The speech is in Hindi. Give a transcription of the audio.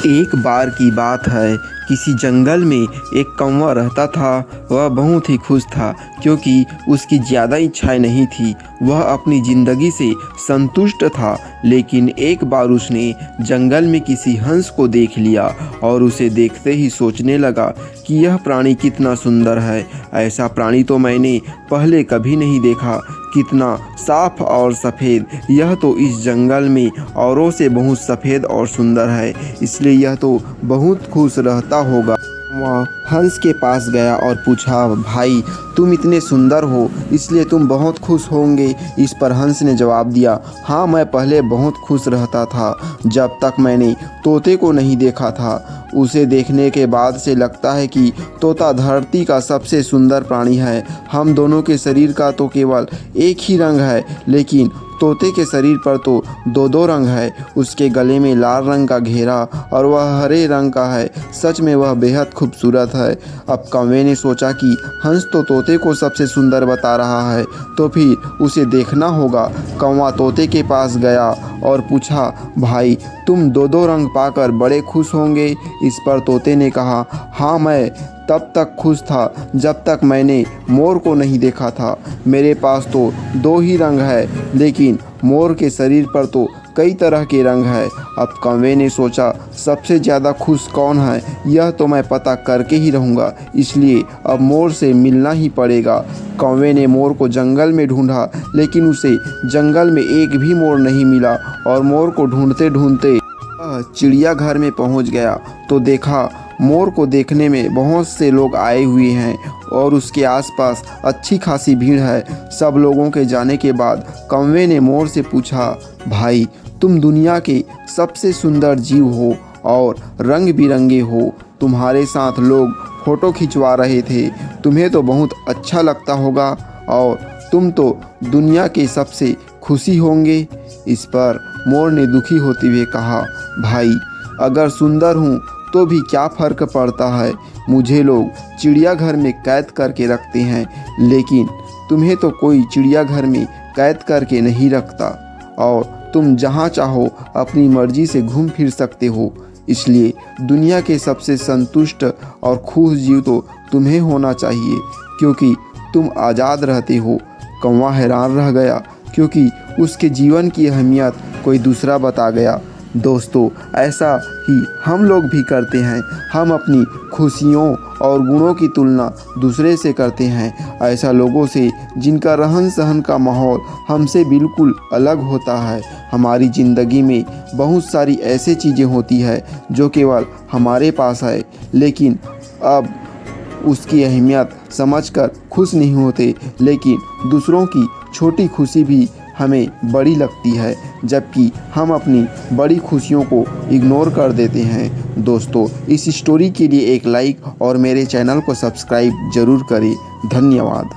एक बार की बात है, किसी जंगल में एक कौवा रहता था। वह बहुत ही खुश था क्योंकि उसकी ज़्यादा इच्छाएं नहीं थी। वह अपनी ज़िंदगी से संतुष्ट था। लेकिन एक बार उसने जंगल में किसी हंस को देख लिया और उसे देखते ही सोचने लगा कि यह प्राणी कितना सुंदर है। ऐसा प्राणी तो मैंने पहले कभी नहीं देखा। कितना साफ और सफ़ेद, यह तो इस जंगल में औरों से बहुत सफ़ेद और सुंदर है, इसलिए यह तो बहुत खुश रहता होगा। वह हंस के पास गया और पूछा, भाई तुम इतने सुंदर हो इसलिए तुम बहुत खुश होंगे। इस पर हंस ने जवाब दिया, हाँ मैं पहले बहुत खुश रहता था जब तक मैंने तोते को नहीं देखा था। उसे देखने के बाद से लगता है कि तोता धरती का सबसे सुंदर प्राणी है। हम दोनों के शरीर का तो केवल एक ही रंग है, लेकिन तोते के शरीर पर तो दो दो रंग है। उसके गले में लाल रंग का घेरा और वह हरे रंग का है। सच में वह बेहद खूबसूरत है। अब कौवे ने सोचा कि हंस तो तोते को सबसे सुंदर बता रहा है, तो फिर उसे देखना होगा। कौवा तोते के पास गया और पूछा, भाई तुम दो दो रंग पाकर बड़े खुश होंगे। इस पर तोते ने कहा, हाँ मैं तब तक खुश था जब तक मैंने मोर को नहीं देखा था। मेरे पास तो दो ही रंग है, लेकिन मोर के शरीर पर तो कई तरह के रंग है। अब कौवे ने सोचा, सबसे ज़्यादा खुश कौन है यह तो मैं पता करके ही रहूँगा, इसलिए अब मोर से मिलना ही पड़ेगा। कौवे ने मोर को जंगल में ढूंढा, लेकिन उसे जंगल में एक भी मोर नहीं मिला और मोर को ढूंढते ढूंढते चिड़ियाघर में पहुँच गया तो देखा मोर को देखने में बहुत से लोग आए हुए हैं और उसके आसपास अच्छी खासी भीड़ है। सब लोगों के जाने के बाद कौवे ने मोर से पूछा, भाई तुम दुनिया के सबसे सुंदर जीव हो और रंग बिरंगे हो। तुम्हारे साथ लोग फ़ोटो खिंचवा रहे थे, तुम्हें तो बहुत अच्छा लगता होगा और तुम तो दुनिया के सबसे खुशी होंगे। इस पर मोर ने दुखी होते हुए कहा, भाई अगर सुंदर हूँ तो भी क्या फ़र्क पड़ता है। मुझे लोग चिड़ियाघर में कैद करके रखते हैं, लेकिन तुम्हें तो कोई चिड़ियाघर में कैद करके नहीं रखता और तुम जहाँ चाहो अपनी मर्जी से घूम फिर सकते हो। इसलिए दुनिया के सबसे संतुष्ट और खुश जीव तो तुम्हें होना चाहिए, क्योंकि तुम आज़ाद रहते हो। कौवा हैरान रह गया क्योंकि उसके जीवन की अहमियत कोई दूसरा बता गया। दोस्तों, ऐसा ही हम लोग भी करते हैं। हम अपनी खुशियों और गुणों की तुलना दूसरे से करते हैं, ऐसा लोगों से जिनका रहन सहन का माहौल हमसे बिल्कुल अलग होता है। हमारी ज़िंदगी में बहुत सारी ऐसी चीज़ें होती है जो केवल हमारे पास है, लेकिन अब उसकी अहमियत समझकर खुश नहीं होते, लेकिन दूसरों की छोटी खुशी भी हमें बड़ी लगती है, जबकि हम अपनी बड़ी खुशियों को इग्नोर कर देते हैं। दोस्तों, इस स्टोरी के लिए एक लाइक और मेरे चैनल को सब्सक्राइब ज़रूर करें। धन्यवाद।